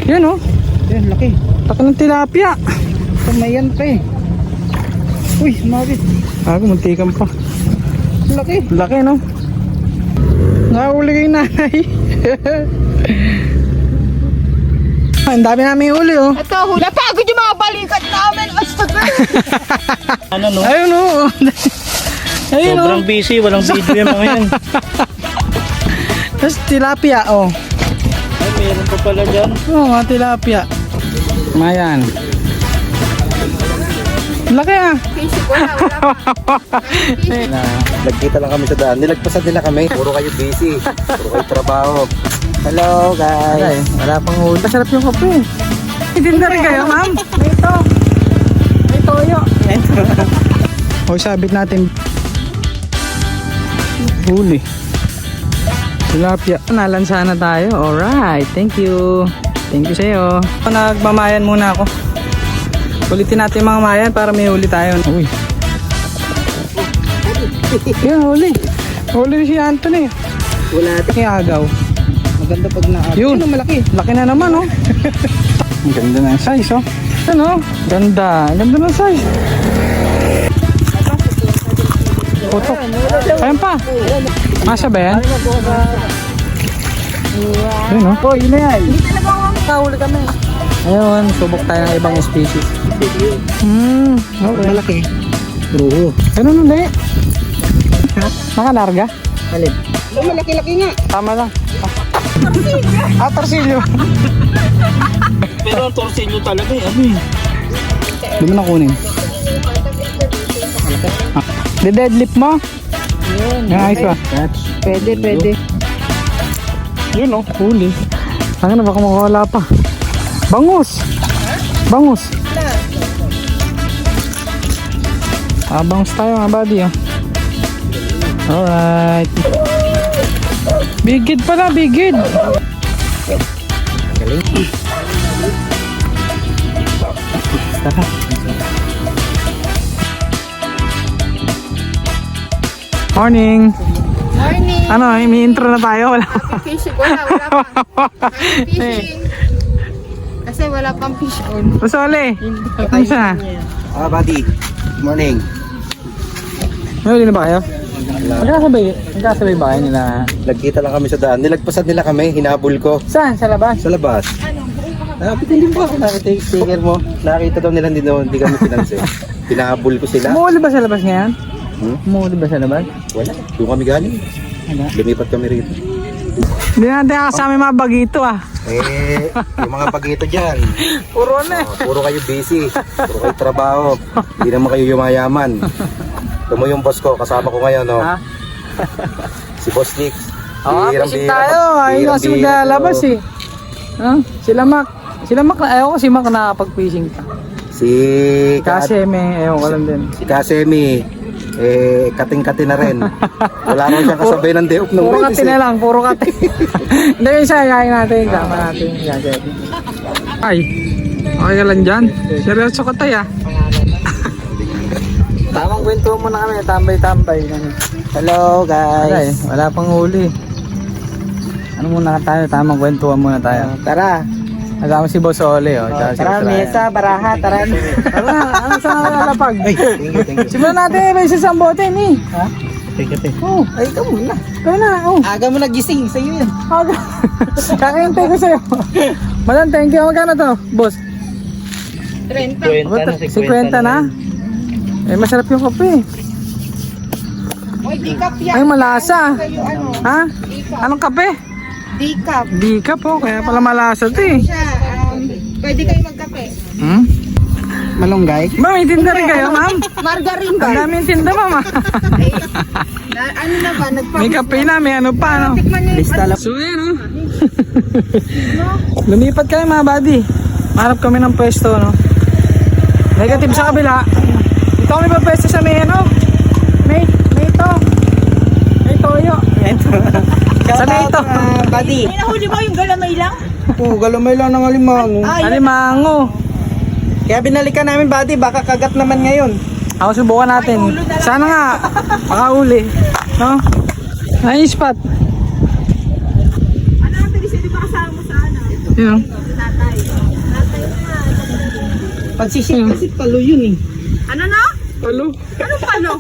Yan oh. Yan, laki. Laki ng tilapia. Tumayan pa eh. Uy, sumabit. Muntikan pa. Laki. Laki no. Nakahuli kay nanay. Ang dami namin huli oh. Ito, hula. Pagod yung mga balikat namin. Astaga. Ano no? Ayun oh. Ayun oh. Sobrang busy, walang video yung mga yan. Tapos tilapia oh. Ay, meron pa pala dyan. Oo nga, tilapia. Mayan. Laki ah. Fishy ko na, wala pa. Nagkita lang kami sa daan. Nilagpasan nila kami. Puro kayo busy. Puro kayo trabaho. Hello guys. Wala pang huli. Masarap yung kape. Hindi na rin kayo ma'am. Ito. May toyo. O sabit natin. Huli. Tilapia. Nalansa na tayo. Alright. Thank you. Thank you sa'yo. Nagmamayan muna ako. Ulitin natin mga mayan para may huli tayo. Uy. Yan, huli. Huli si Anthony. Wala ito. Yung agaw. Maganda pag na. Yun. Ano, malaki. Laki na naman, oh. Ang ganda na yung size, oh. Ano? Ganda. Ang ganda ng size. Putok. Ayan pa. Masya ba yan? Yun, oh. Oh, yun na yan. Hindi talaga ako makahuli kami. Ayun, subok tayo ng ibang species. Okay. Malaki. Ruho. Ganun ulit. Nakalarga? Alin? Oh, malaki-laki nga. Tama lang. Torsilyo. Pero ang torsilyo talaga eh. Ano eh? Di mo na kunin. Deadlift mo? Yun. Yung ayos ba? Pwede, pwede. Yun oh, huli. Ano baka makawala pa. Bangus! Bangus! Bangus tayo mga buddy oh. Alright. Bigid pala, bigid! Tara. Morning! Morning. Ano, may intro na tayo? Wala pa. Fishy ko na, wala pa. Fishing. Kasi wala pang fish on. Masole! Ano siya? Buddy. Good morning. May huli na ba kayo? Magkasabay ba kayo nila? Nagkita lang kami sa daan. Nilagpasan nila kami. Hinabol ko. Saan? Sa labas? Sa labas. Pitindin po ako. Nakita mo. Nakita daw nila hindi kami pinansin. Pinahabol ko sila. Umuuli ba sa labas ngayon? Umuuli ba sa labas? Wala. Doon kami galing. Lumipat kami rito. Hindi natin kasama yung mga bagito ah. Yung mga bagito dyan. Puro na Puro kayo busy. Puro kayo trabaho. Hindi naman kayo yumayaman. Ito mo yung boss ko. Kasama ko ngayon. No? Ha? Si Boss Nick. Fishing tayo. Ayun kasi maglalabas eh. Sila Mac. Sila Mac na ayaw ko si Mac nakakapag-fishing pa. Si Kaseme, ayaw ko lang din. Si Kasemi, kating-kati na rin. Wala naman siyang kasabay ng deok ng Puro kati na lang, puro kati. Hindi yung isa, kain natin. Sama natin. Ay, okay ka lang dyan. Seryoso ka tayo ah. Tamang kwento muna kami, tambay-tambay. Hello guys. Wala pang huli. Ano muna tayo, tamang kwentuhan muna tayo. Tara. Nagama si Boss Ole oh. Tara, mesa, baraha, tara. Tara, ano sa lalapag? Thank you. Simulan natin, may isang bote ni. Ha? Thank you. Oh, Ay, ikaw muna. ikaw na, oh. Aga mo nagising, sa'yo yun. Aga. Kakayantay ko sa'yo. Madam, thank you. Magkano to, boss? 30. 50 na? Eh, masarap yung kape. Oy, decaf yan. Ay, malasa. Kayo ano? Ha? Anong kape? Decaf. Di ka po, kaya pala malasa to eh. Siya, pwede kayo magkape. Malunggay. Ma'am, may tinda rin kayo, ma'am? Margarine Ang ba? daming tinda, ma'am. Ano na ba? May kape na, may ano pa, no? Tikman niyo yung ano. So, yan, no? Lumipat kayo, mga buddy. Marap kami ng pwesto, no? Negative sa kabila. Dito kami pa pwesto sa may, ano? May ito. May toyo. Sa may ito. Buddy. May nahuli mo yung galamay lang? Galamay lang ng alimango. Alimango. Kaya binalikan namin buddy, baka kagat naman ngayon. Ako subukan natin. Sana nga, makauli. No? Nice spot. Ano ang bilis? Hindi ba kasama mo sa ano? Yun. Pagsisip kasi palo yun eh. Ano na? Palo. Ano palo?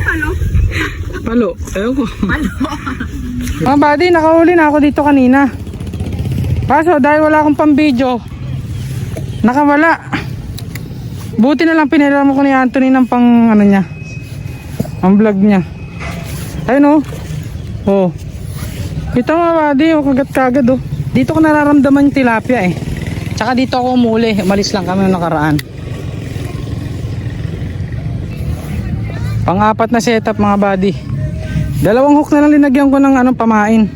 Palo? Palo. Ayaw ko. Palo. Mga buddy, nakahuli na ako dito kanina. Kaso dahil wala akong pang-video, nakawala. Buti na lang pinilama ko ni Anthony ng pang ano niya, ang vlog niya. Ayun oh. Ito mga buddy, kagat-kagad oh. Dito ko nararamdaman yung tilapia eh. Tsaka dito ako umuli, umalis lang kami nung nakaraan. Pang-apat na setup mga buddy. Dalawang hook na lang linagyan ko ng anong pamain.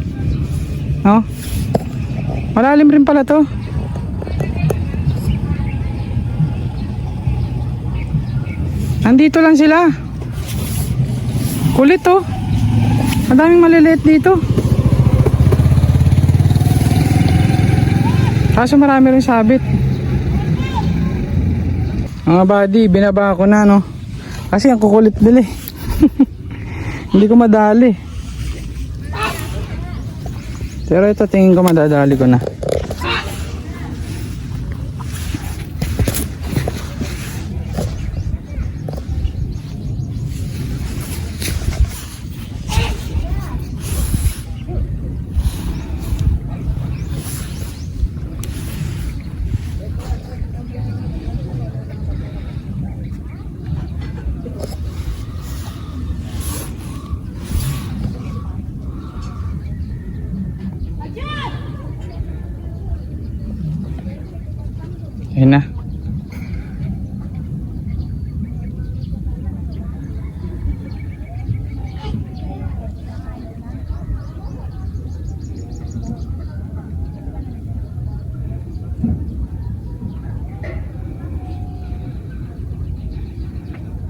No? Malalim rin pala to. Nandito lang sila. Kulit to. Ang daming maliliit dito. Kaso marami rin sabit. Mga buddy, binaba ko na no. Kasi ang kukulit bili. Hindi ko madali. Pero ito tingin ko madadali ko na. Ayun na.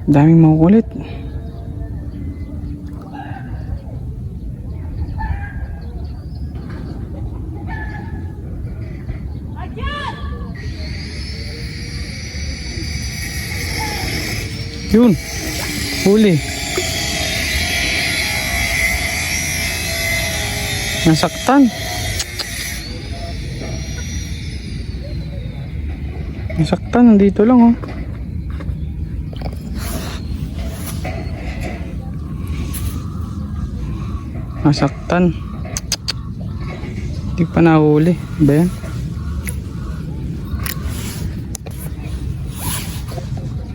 Daming makukulit. Yun, huli. Nasaktan. Nasaktan, nandito lang oh. Nasaktan. Hindi pa nahuli. Ba yan?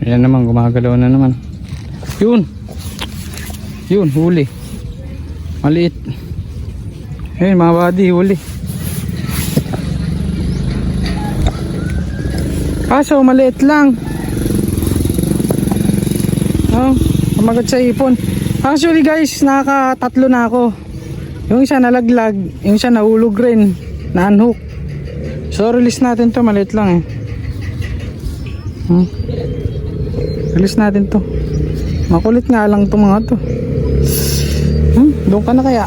Ayan naman, gumagalaw na naman. Yun. Yun, huli. Maliit. Ayun mga buddy, huli. Kaso maliit lang. Oh, kumagat sa ipon. Actually guys, nakakatatlo na ako. Yung isa nalaglag, yung isa nahulog rin, na-unhook. So release natin to, maliit lang eh. Release natin to. Makulit nga lang to mga to. Doon ka na kaya.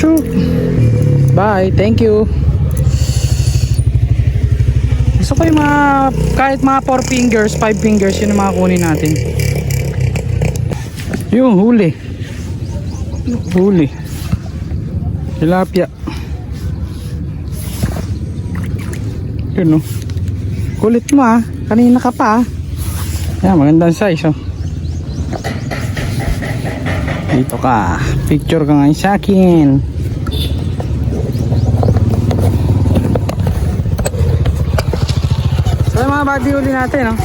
Chuk. Bye, thank you. Gusto ko yung mga, kahit mga 4 fingers, 5 fingers, yun ang mga kunin natin. Yung huli. Huli. Tilapia. Yun oh. Kulit mo ah. Kanina ka pa ah. Yan, magandang size oh. Dito ka. Picture ka ngayon sa akin. So mga buddy, huli natin oh.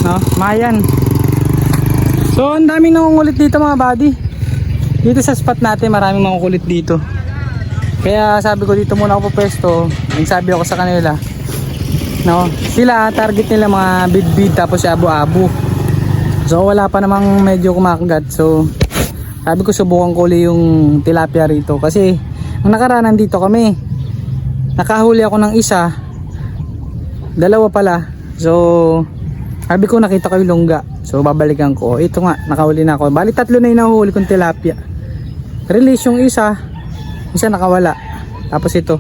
No, Mayan. So ang daming nangungulit dito mga buddy. Dito sa spot natin maraming nangungulit dito. Kaya sabi ko dito muna ako po pwesto. Ang sabi ako sa kanila, no, sila target nila mga bidbid tapos abo-abo. So wala pa namang medyo kumakagat. So sabi ko subukan ko ulit yung tilapia rito. Kasi ang nakaraan nandito kami, nakahuli ako ng isa, dalawa pala. So sabi ko nakita ko yung lungga. So babalikan ko. Ito nga, nakahuli na ako. Bali 3 na yung nahuhuli kong tilapia. Release yung isa nakawala. Tapos ito,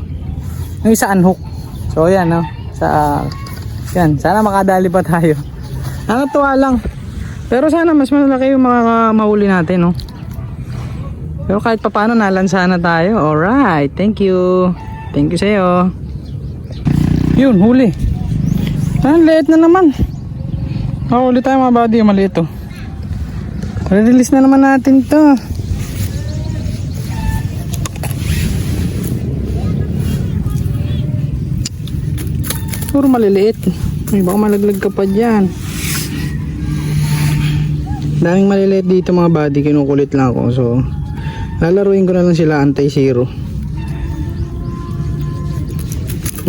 yung isa unhook. So yan no. Yan, sana makadali pa tayo. Nakatuwa lang. Pero sana mas malaki yung mga mahuli natin no. Pero kahit papaano nalansa na tayo. Alright, thank you. Thank you sa'yo. Yun, huli. Liit na naman. Huli tayo mga buddy, maliit to. Release na naman natin to. Puro maliliit. Ay, baka malaglag ka pa dyan. Daming maliliit dito mga buddy, kinukulit lang ako. So, lalaruin ko na lang sila anti-zero.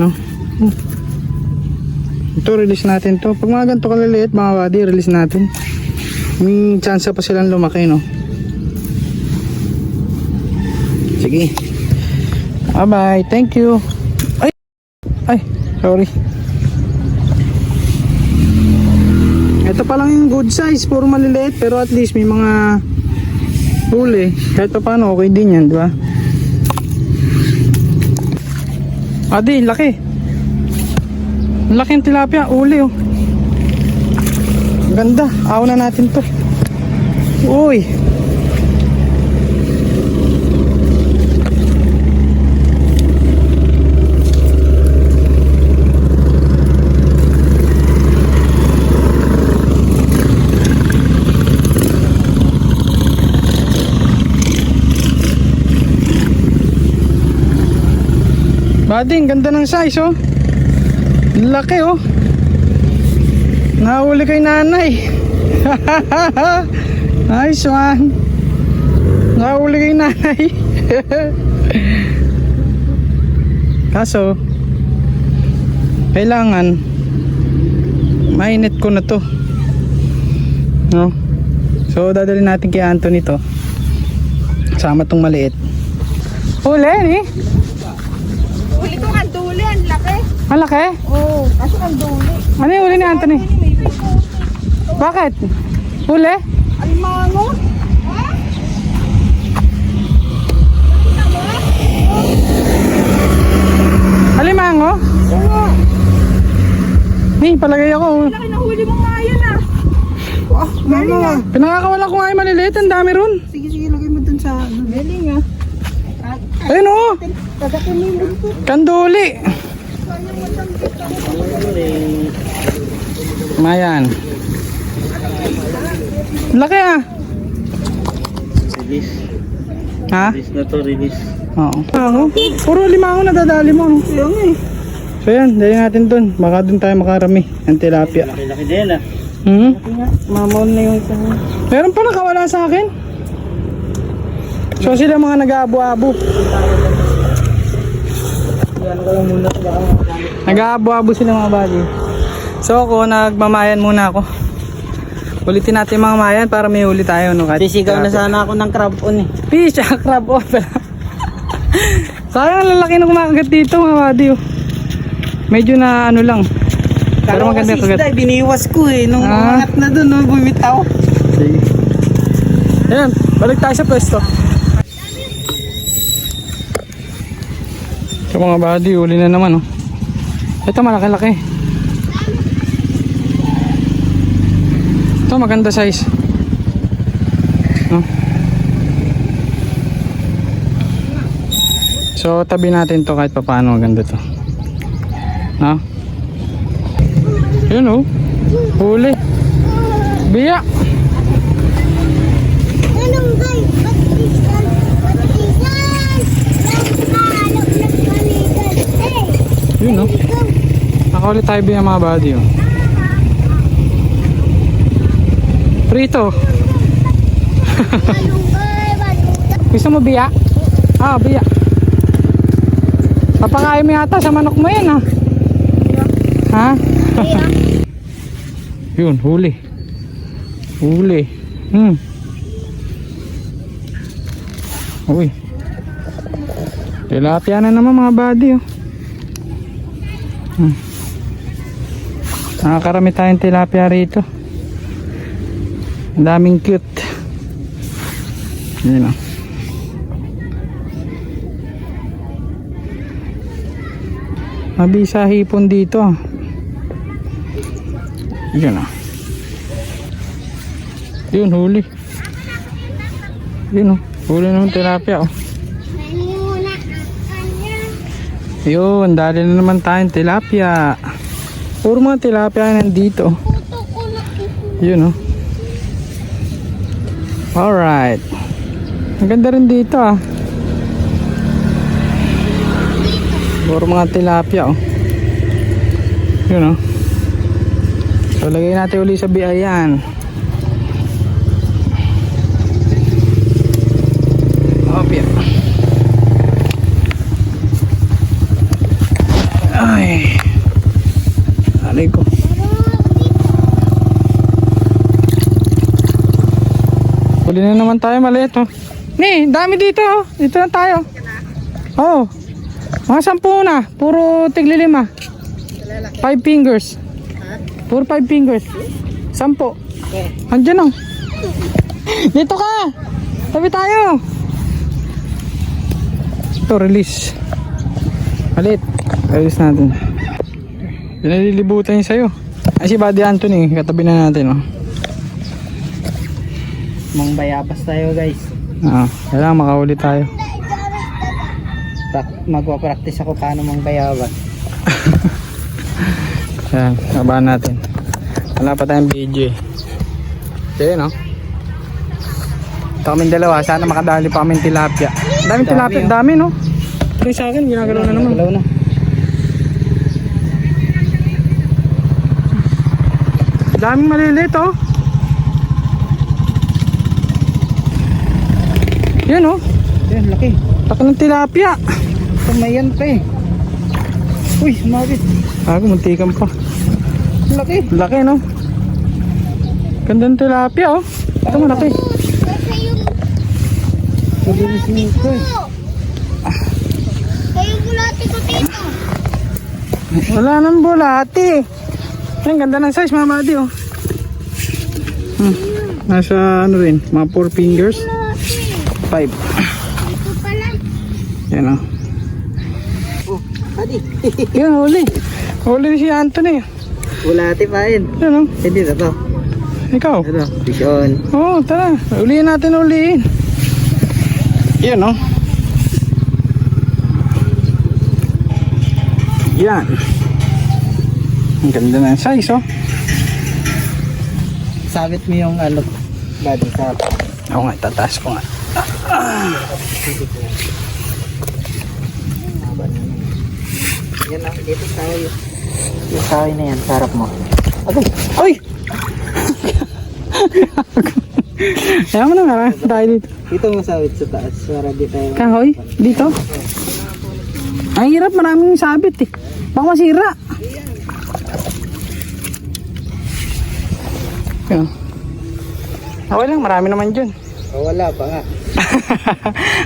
No? Ito, release natin to. Pag mga ganito kaliliit mga buddy, release natin. May chance pa silang lumaki, no? Sige. Bye bye, thank you. Ay, sorry. Ito pa lang yung good size, puro maliliit, pero at least may mga huli. Kahit pa paano, okay din yan, di ba? Adi, laki. Laki yung tilapia, uli oh. Ganda, aw na natin to. Uy. Bading, ganda ng size oh. Laki oh. Nahuli kay nanay. Nice one. Nahuli kay nanay. Kaso kailangan mainit ko na to, no? So dadalhin natin kay Anthony to. Sama tong maliit. Huli ni? Huli ko ang duli, ang laki. Malaki? Oo, kaso ang duli. Ano yung huli ni Anthony? Bakit? Huli? Alimango. Alimango? Oo. Ni, palagay ako. Laki na huli mo nga yan ah. Galing ah. Pinakakawala ko nga yung maliliit. Ang dami ron. Sige, sige, lagay mo dun sa ano. Galing ah. Ayun o. Tagakin mo yung dito. Kanduli. Mayan. Laki ah. Release. Ha? Release na to, release. Oo. Puro limango na dadali mo. No? So yan, dali natin dun. Baka dun tayo makarami ng tilapia. Laki-laki din ah. Mamon na yung isa. Meron pa nakawala sa akin. So sila mga nag-aabo-abo. Nag-aabo-abo sila mga buddy. So ako, nagmamayan muna ako. Ulitin natin mga mayan para may huli tayo. No? Sisigaw na sana ako ng crab on eh. Fish, crab on. Sayang ang lalaki na kumakagat dito mga buddy. Oh. Medyo na ano lang. Pero maganda yung kagat. Biniwas ko eh. Nung umangat na dun, nung bumitaw. Sige. Ayan, balik tayo sa pwesto. So mga buddy, uli na naman oh. Ito malaki-laki. Ito maganda size. No? So tabi natin to kahit papaano maganda to. No? Yun oh. Huli. Biya. Yun no. Nakaulit tayo biya mga buddy oh. Prito. Gusto mo biya? Ah, biya. Papakain mo yata sa manok mo yan ah. Ha? Yun, huli. Huli. Uy. Tilapia na naman mga buddy oh. Nakakarami tayong tilapia rito. Ang daming cute. Yun oh. Mabisa hipon dito. Yun oh. Yun huli. Yun oh. Huli naman tilapia, oh. Yun, dali na naman tayong tilapia. Puro mga tilapia nandito. Yun, oh. Alright. Ang ganda rin dito, ah. Puro mga tilapia, oh. Yun, oh. So, lagay natin uli sa biayan. Opya. Ay. Alay ko. Huli na naman tayo, maliit, oh. Ni, dami dito, oh. Dito na tayo. Oh. Mga 10 na. Puro tigli-5. 5 fingers. Puro 5 fingers. 10. Andiyan, oh. Dito ka. Tabi tayo. Ito, release. Maliit. Release natin. Pinalilibutan niya sa'yo. Ay, si Buddy Anthony. Katabi na natin, oh. Mang bayabas tayo guys. Kailangan makahuli tayo. Magpa-practice ako paano mang bayabas. Ayan, nabahan natin. Wala pa tayong video, eh. So, yun, oh. Ito kaming dalawa. Sana makadali pa kaming tilapia. Daming tilapia. oh. Dami, no? Pero sa akin, ginagalaw na naman. Ginagalaw na. Daming maliliit, oh. Yan, oh. Yan, laki. Laki ng tilapia. Tumayan pa eh. Uy, sumabit. Muntikan pa. Laki. Laki, no? Ganda ng tilapia, oh. Ito malaki. Mabilis nito eh. Kayo bulati ko dito. Wala nang bulati. Ang ganda ng size, Mama Adi, oh. Nasa ano rin, mga 4 fingers. 5. Ito pala. Yan, oh. Adi. Yan, huli. Huli si Anthony. Bulati pa yun. Yan, oh. Hindi na to. Ikaw. Ano? Vision. Oo, tara. Ulihin natin, ulihin. Yan, oh. Yan. Ang ganda ng size, oh. Sabit mo yung ano. Body sa. Ako nga, tataas ko nga. Yan na. Dito tayo. Yung kahoy na yan. Sarap mo. Agay! Ay! Kaya mo na nga, tayo dito. Dito masawit sa taas. Para di tayo. Kahoy? Dito? Ang hirap, maraming sabit, eh. Baka masira. Yan. Okay lang, marami naman dyan. Oh, wala pa nga.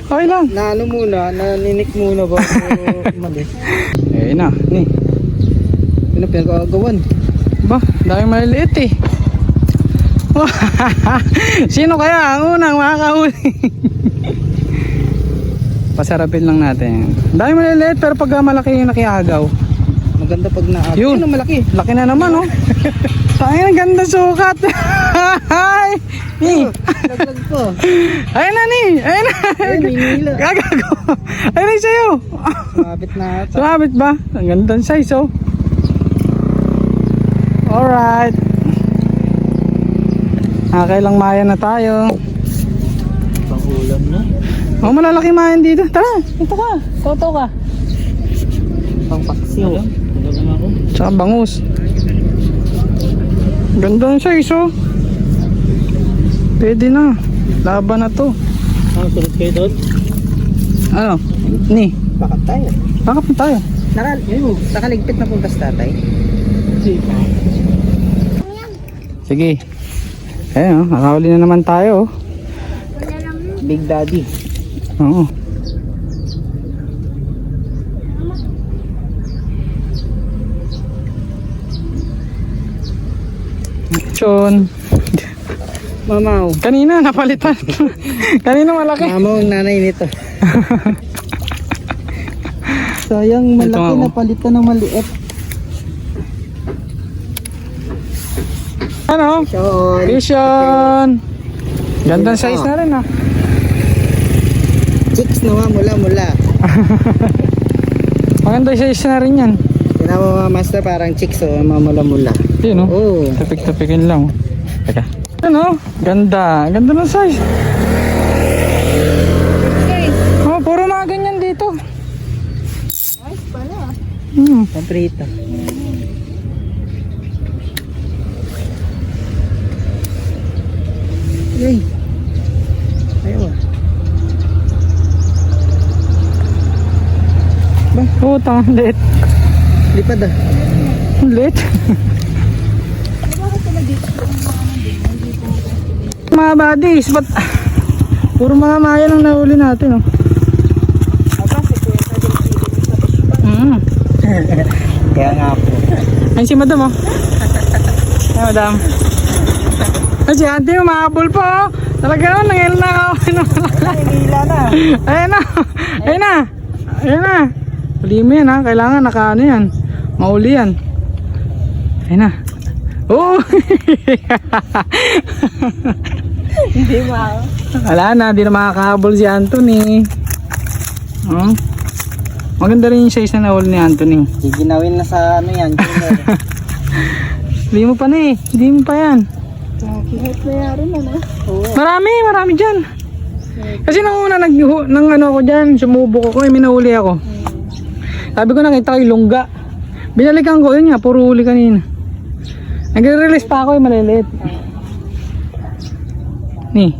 Okay lang. Na ano muna. Naninik muna ba? Umalis. Eh na, ni. Ano pinagagawan? Ba, daming maliliit, eh. Sino kaya ang unang makakahuli? Pasarapin lang natin. Daming maliliit, pero pag malaki yung nakiagaw. Maganda pag naabot. Yun. Yun ang malaki. Laki na naman, oh. Tangin, ang ganda sukat. Ay, ni. Laglag ko. Ayun na, ni. Ayun na. Ayun, hinihila. Gagago. Ayun na sa'yo. Sumabit na ata. Sumabit ba? Ang ganda ng size, oh. Alright. Kailang mayan na tayo. Pang-ulam na. Oh, malalaki mayan dito. Tara, ito ka. Toto ka. Pang-paksiw. Talagang ako. Tsaka bangus. Ganda ng size, oh. Pwede na. Laban na to. Sunod kayo doon? Ano? Ni. Bakit tayo? Bakit na tayo? Nakaligpit na po ba sa tatay? Sige. Ayun, oh. Nakahuli na naman tayo, oh. Big Daddy. Oo. Chon. Mamaw. Kanina napalitan. Kanina malaki. Mamaw ang nanay nito. Sayang malaki Ito, na palitan ng maliit. Ano? Sean. Vision. Gandang size na rin, ah. Chicks naman, mula. Maganda size na rin yan. Tinawa mga master, parang chicks o mamula-mula. Yun oh. Oo. Tapik-tapikin lang. Teka. Ano? Ganda. Ganda ng size. Oh, puro mga ganyan dito. Ayos pala. Paprito. Ay. Ayaw. Putang, lit. Lipad ah. Lit. Mga buddies, ba't puro mga maya lang nahuli natin, oh. Kaya nga po. Ayun si madam, oh. Ay, madam. Ay, si auntie, umahabol pa, oh. Talaga naman, nangyayal na ako. Hila na. Ayun na. Ayun na. Ayun na. Huli mo yan, ha. Kailangan nakaano yan. Mauli yan. Ayun na. Oh! Hindi ma. Wala na, di na makakahabol si Anthony. Oh. Maganda rin yung size na nahuli ni Anthony. Giginawin na sa ano yan. Hindi mo pa na eh. Hindi mo pa yan. Kahit mayroon na no? Marami dyan. Kasi nung una nang ano ako dyan, sumubo ko, may minahuli ako. Sabi ko nakita ko yung lungga. Binalikan ko, yun nga, puro huli kanina. Nagre-release pa ako yung maliliit. Ni,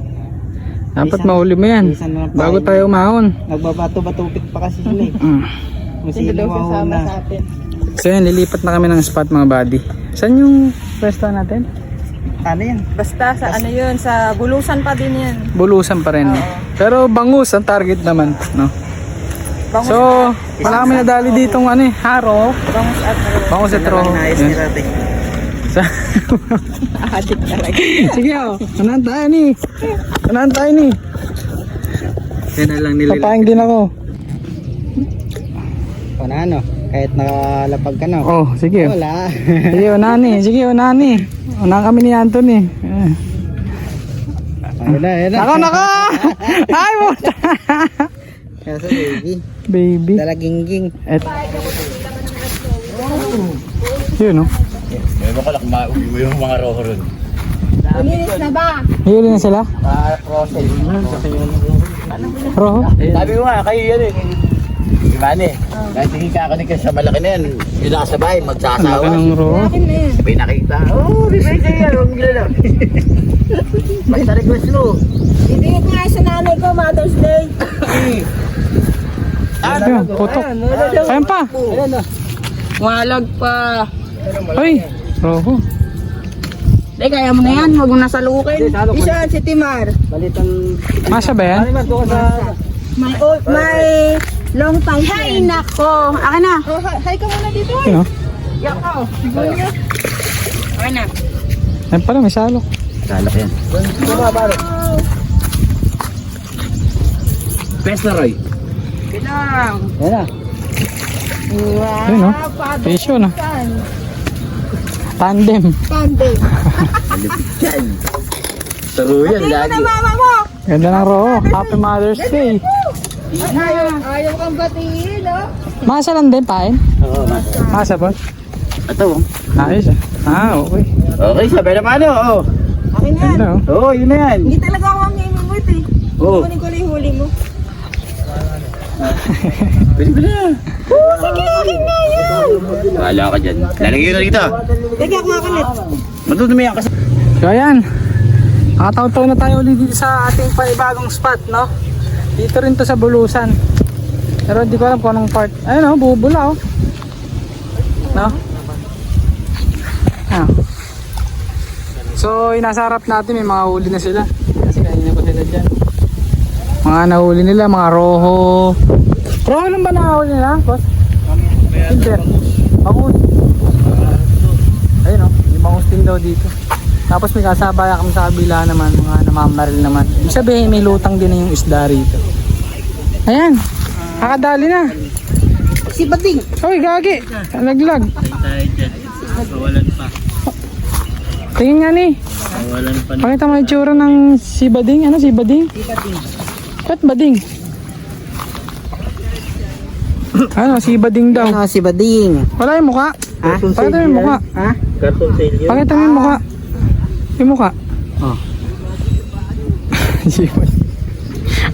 dapat mahuli mo yan bago tayo umahon. Nagbabato-batupit pa kasi sila eh. Kung Hindi sino daw kasama mauna. sa atin. So yun, lilipat na kami ng spot mga buddy. Saan yung pwesto natin? Ano yan? Basta sa ano yun, sa bulusan pa din yan. Bulusan pa rin. Pero bangus ang target naman, no? Bangus So, wala kami nadali ditong ano eh, haro. Bangus at Bangus at roho. Naayos Yun. ni Rate. adik talaga. Sige oh, unahan tayo ni. Unahan tayo ni. Yan na lang nililipad. Papaing din ako. O na ano, kahit nakalapag ka na. Oh, sige. Wala. Sige, unahan ni. Sige, unahan ni. Unahan kami ni Anthony. Ayun na. Nako! Ay, puta! Kaya sa baby. Baby. Dalagingging. Yun, no? Ewan ko lang, yung mga roho ron. Uminis na ba? Hihuli na sila? Process. Roho? Sabi ko nga, kayo yan eh. Gimana eh? Kahit hindi kakanig ka sa malaki na yan, yung nakasabay, Ang laki magsasawa. ng roho. Akin na yan. May nakita, bibay kayo yan, huwag nila lang. Basta request mo. Ibigay ko nga sa nanay ko, Mother's Day. Ayun, putok. Ayun pa. Walag pa. Ay, roho. Hindi, kaya mo na yan. Huwag mo nasalukin. Isa, si Timar. Balitan. Masya ba yan? May long time. Hay, nako. Akin na. Oh, hi ka muna dito. Yun, no? Yak ka. Akin na. Ayun pala, may salok. Salak yan. Best na Roy. Bilang. Yan na. Wow. Yun, no? Presyo, no? Tandem. Tandem. Saro yan, Tingnan lagi. na mama mo. Ganda ng roho. Happy Mother's Day. Ayaw kang batiin, no? Masa lang din, pain? Oo, masa. Masa ba? Ito, Ayos ah. Ah, okay. okay, sabi naman ano, Akin na yan. Ganda oh. Oo, yun na yan. Hindi talaga ako ang imimit eh. Oo. Kunin ko lang yung huli mo. Pwede ba na? Sige, akin na yan. Wala ka dyan. Lalagay ko na dito. Lagyan ko makalit. Matutumi yan kasi. So ayan. Nakataw-taw na tayo ulit dito sa ating panibagong spot, no? Dito rin to sa Bulusan. Pero hindi ko alam kung anong part. Ayun oh, bubula oh. No? Ah. So, nasa harap natin may mga huli na sila. Kasi kanina pa sila dyan. Mga nahuli nila, mga roho. Roho lang ba nahuli nila, boss? Hindi. Bangus. Ayun oh, may bangus din daw dito. Tapos may kasabaya kami sa kabila naman, mga namamaril naman. Ibig sabihin may lutang din na yung isda rito. Ayan, kakadali na. Si Bating. Uy, gagi. Laglag. Tingin nga ni. Pakita mo yung itsura ng si Bading. Ano si Bading? Ba't Bading? Ano, si Bading daw. Ano, si Bading. Wala yung mukha. Ha? Pakita mo yung mukha. Ha? Carson Celio. Pakita mo yung mukha. Yung mukha. Oh.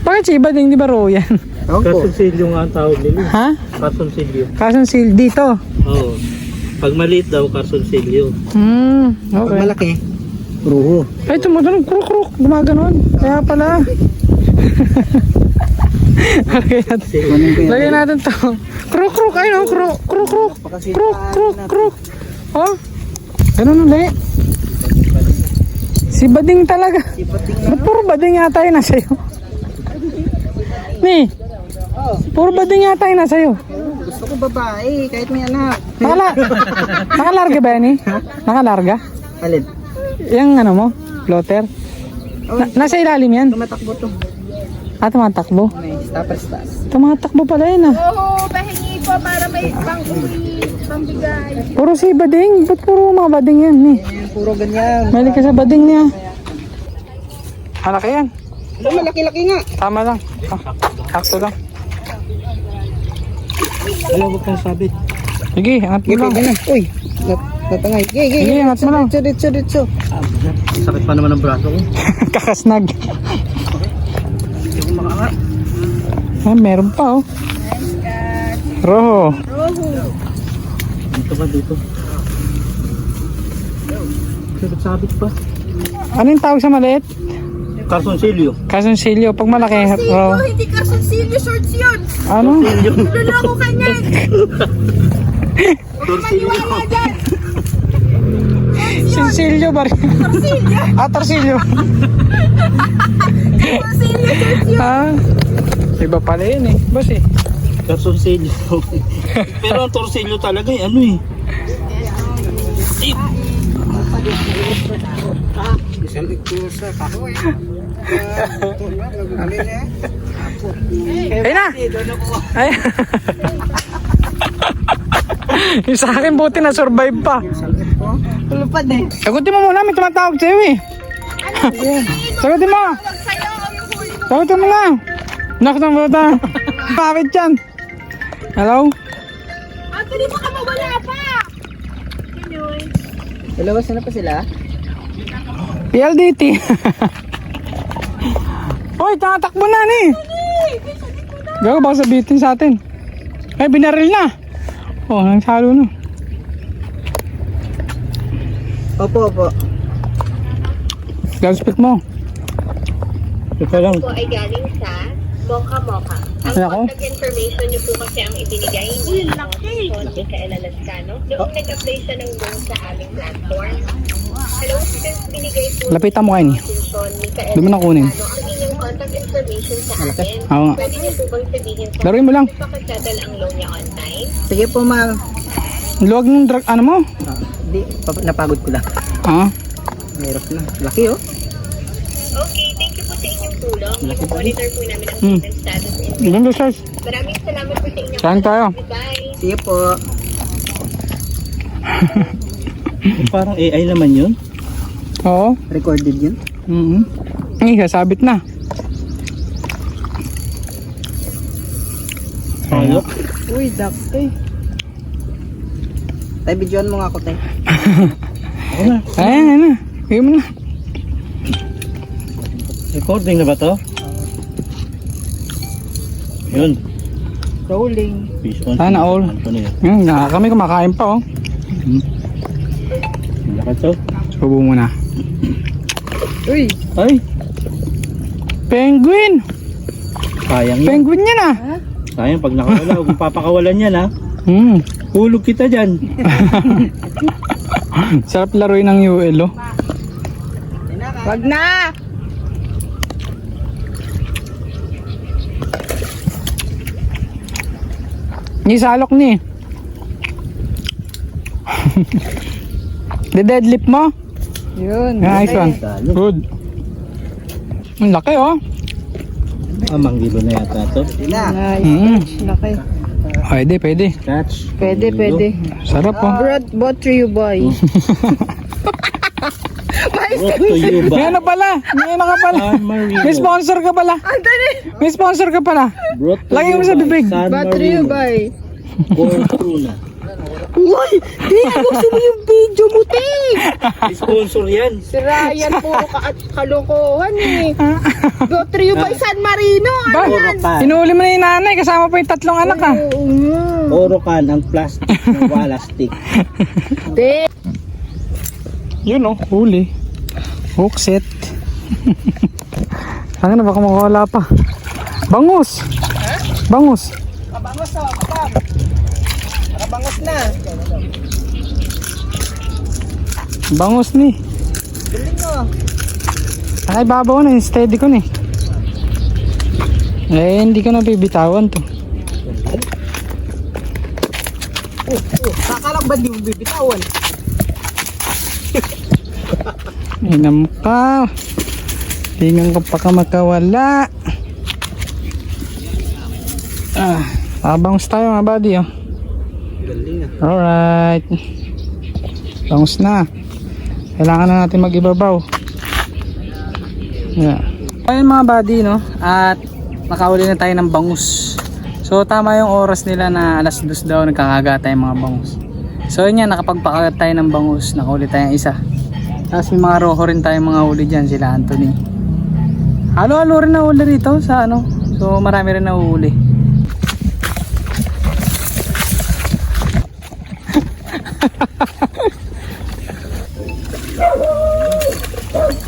Bakit si Bading, di ba Royan? Opo. Carson Celio nga ang tawag nila. Ha? Carson Celio. Kasan si dito. Oo. Pag maliit daw, Carson Celio. Pag Okay. malaki, ruho. Ay, tumutunog, kruk-kruk, gumaganon. Kaya pala. Lagyan natin to. Kruk-kruk, ayun o, kruk-kruk. Kruk-kruk. Oh, ganun ulit. Si Bading talaga. Ba't puro Bading yata yun nasa iyo? Ni, puro Bading yata yun nasa iyo. Gusto ko babae, kahit may anak. Nakalarga ba yan eh? Nakalarga? Alin? Yung ano mo, floater? Nasa ilalim yan? Tumatakbo to. Tumatakbo? May stars. Tumatakbo pala yun ah. Oo, pahingi po para may pang-uwi, pambigay. Puro si Bading. Ba't puro mga Bading yan eh? Ayan, puro ganyan. Mahilig ka sa Bading niya. Malaki yan. Ito, malaki-laki nga. Tama lang. Sakto lang. Alam mo kang sabit. Sige, angat mo lang. Pwede na. Uy, natangay. Sige, angat mo lang. Dito. Sakit pa naman ang braso ko. Kakasnag. Ah, meron pa oh. Roho. Dito pa, dito. Sabit pa. Ano yung tawag sa maliit? Carson Celio. Kasunsilyo. Pag malaki, roho. Hindi ka Cecilio shorts yun. Ano? Luloko ka niyan. Maniwala dyan. Sinsilyo ba rin? Torsilyo. Cecilio shorts yun. Ah, iba pala yun eh. Boss eh. Carson Celio. Pero ang torsilyo talaga eh, ano eh. Isang ikusa. Kahoy. Ayun na! Ay. Yung sa akin buti na survive pa. Lupad eh. Sagutin mo muna, may tumatawag sa'yo eh. Sagutin mo! Huwag sa'yo ang huli. Sagutin mo na! Nak ng bata. Bakit yan? Hello? Anthony, baka mawala pa. Ganun. Dalawas na pa sila? PLDT. Hoy, tatakbo na ni. Gago baka sabitin sa atin. Ay, binaril na. Oh, nagsalo na. Opo. Loudspeak mo. Ito lang. po ay galing sa Mocha. Ang Ay, ako? contact information niyo po kasi ang ibinigay ni Micaela Lascano noong nag-apply siya ng loan sa aming platform. Hello, since binigay po Lapitan mo kayo ni. Institution Micaela Doon mo na kunin. Lascano ang inyong contact information sa akin. Oo nga. Pwede niyo po bang sabihin sa Laruin mo lang. ipakasadal ang loan niya on time? Sige po, ma'am. Luwag ng drug, ano mo? Napagod ko lang. Ah, Meron na. Laki oh. Okay, thank you po sa inyong tulong. I-monitor po namin ang Hmm. payment status. ganda size. Maraming salamat po sa inyong Saan tayo? Bye! Sige po. Parang AI naman yun. Oo. Recorded yun. Ay, sasabit na. Ayok. Uy, dakte. Tay, videoan mo nga ako, tay. Ako na. Ayan. Bigyan mo na. Recording na ba to? Yun. Rolling. Fish on. Sana all. Ano na yun? Kami kumakain pa oh. Laki to. Subo mo na. Uy, Ay! Penguin! Sayang yan. Penguin yan ah. Sayang pag nakawala. Kung papakawalan yan ha. Hulog kita dyan. Sarap laruin ng UL oh. Wag na. Ni salok ni. The deadlift mo? yun. Nice one. Good. Ang laki oh. Manggilo na yata to. Na. Laki. Pwede. Catch. Pwede. Sarap oh. Brought to you by. Brought to you May by ano pala? May ano ka pala? San Marino. May sponsor ka pala. May sponsor ka pala. Brought to Lagay you mo sa by bibig. San Brought to you Marino. by GoPro na. Uy! Di, gusto mo yung video mo, te! Sponsor yan. Si Ryan, puro kalokohan eh. Go Trio by San Marino. Ba? Ano yan? Inuli mo na yung nanay, kasama pa yung tatlong anak ah. Orokan ang plastic ng walastik. Te. Yun oh, huli. Hook set. Ano na, baka makawala pa. Bangus! Bangus! Kabangos oh, kapag. Nakabangos na. Bangus ni. Galing mo. Ay, babaw na, steady ko ni. Eh, hindi ko na bibitawan to. Kakalak ba di mo bibitawan? Inam ka. Tingnan ko pa ka makawala. Bangus tayo mga buddy oh. Galing ah. Alright. Bangus na. Kailangan na natin mag-ibabaw. Yeah. Ayun mga buddy no. At nakahuli na tayo ng bangus. So tama yung oras nila na alas 2 daw nagkakagat tayo mga bangus. So yun yan, nakapagpakagat tayo ng bangus. Nakahuli tayong isa. Tapos may mga roho rin tayong mga huli dyan, sila Anthony. Halo-halo rin na huli rito sa ano. So marami rin na huli.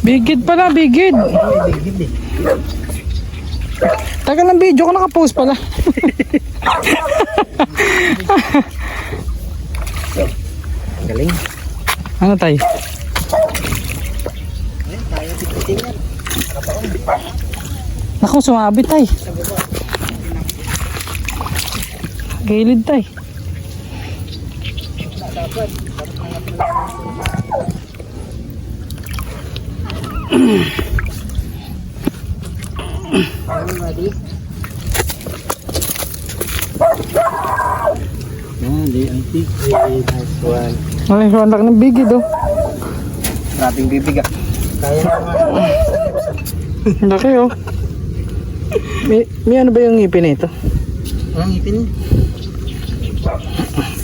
Bigid pala, bigid. Tagal ng video ko, nakapost pala. Galing. Ano tayo? Naku, sumabit tay. Gilid tay. Hindi, ang big. Nice one. Ay, so ang laki ng bigid oh. Grabing bibig ah. Kaya naman. Ang laki oh. May ano ba yung ngipin na ito? Ang ipin.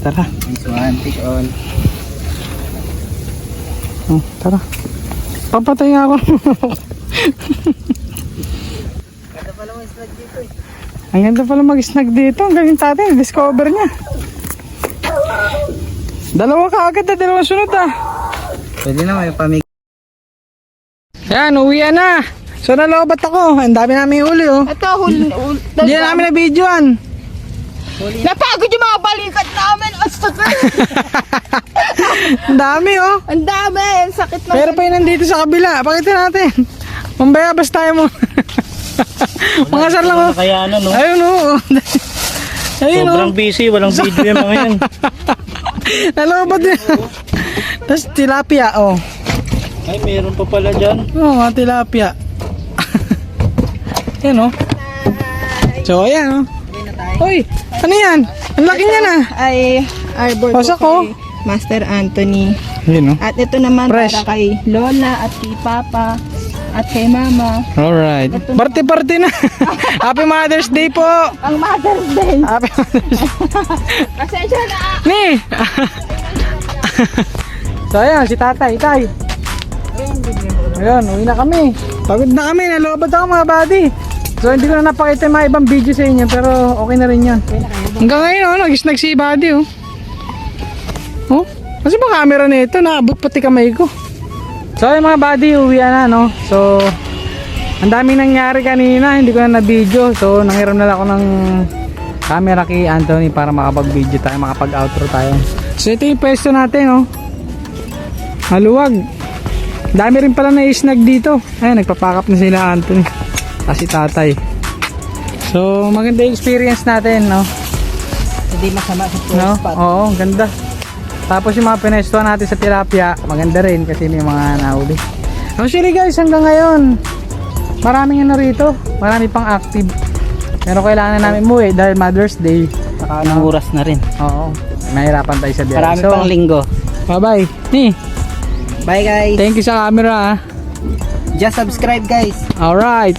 Tara. Nice one. Take on. Tara. Papatay nga ako. Ganda pala mo islag dito eh. Ang ganda pala mag-snag dito. Ang galing tatay. Discover niya. Dalawa ka agad na. Dalawang sunod ah. Pwede na may pamig. Yan, uwian na. So nalobat ako. Ang dami namin uli oh. Ito, Hindi na namin na-videoan. napagod yung mga balikat namin. Astakal. Ang dami oh. Ang dami. Ang sakit na. Pero pa yun nandito sa kabila. Pakita natin. Mambayabas tayo mo. Mga sar lang oh. Kaya ano no? Ayun oh. Ayun oh. Sobrang busy, walang video yung mga yan. Nalobat din. Tapos tilapia oh. Ay, meron pa pala dyan. Oo, mga tilapia. Yan oh. So ayan oh. Hoy, ano yan? Ang laki niya na. Ay arbor Pasak ko kay Master Anthony. Yun oh. At ito naman Fresh. para kay Lola at kay Papa at kay Mama. Alright. Party-party na. Happy Mother's Day po. Ang Mother's Day. Happy Mother's Day. Pasensya na. Ni. So ayan, si tatay. Tay. Ayun, uwi na kami. Pagod na kami. Nalobot ako mga buddy. So hindi ko na napakita yung mga ibang video sa inyo. Pero okay na rin yan. Hanggang ngayon oh, nag-snag si buddy oh. Oh? Kasi ba camera na ito? Naabot pati kamay ko. So ayun mga buddy, uwi na no. So ang daming nangyari kanina. Hindi ko na na-video. So nanghiram na lang ako ng camera kay Anthony para makapag-video tayo, makapag-outro tayo. So ito yung pwesto natin oh. Maluwag. Dami rin pala na isnag dito. Ayun, nagpapakap na sila Anthony. Kasi tatay. So maganda yung experience natin no. Hindi masama sa first No? spot. Oo, ganda. Tapos yung mga pinestuhan natin sa tilapia, maganda rin kasi may mga nahuli. Actually guys, hanggang ngayon, maraming ano rito. Marami pang active. Pero kailangan na namin umuwi dahil Mother's Day. Saka ng oras na rin. Oo. Mahirapan tayo sa biyahe. Marami pang linggo. Bye-bye. Ni, Bye guys. thank you sa camera ah. Just subscribe guys. Alright.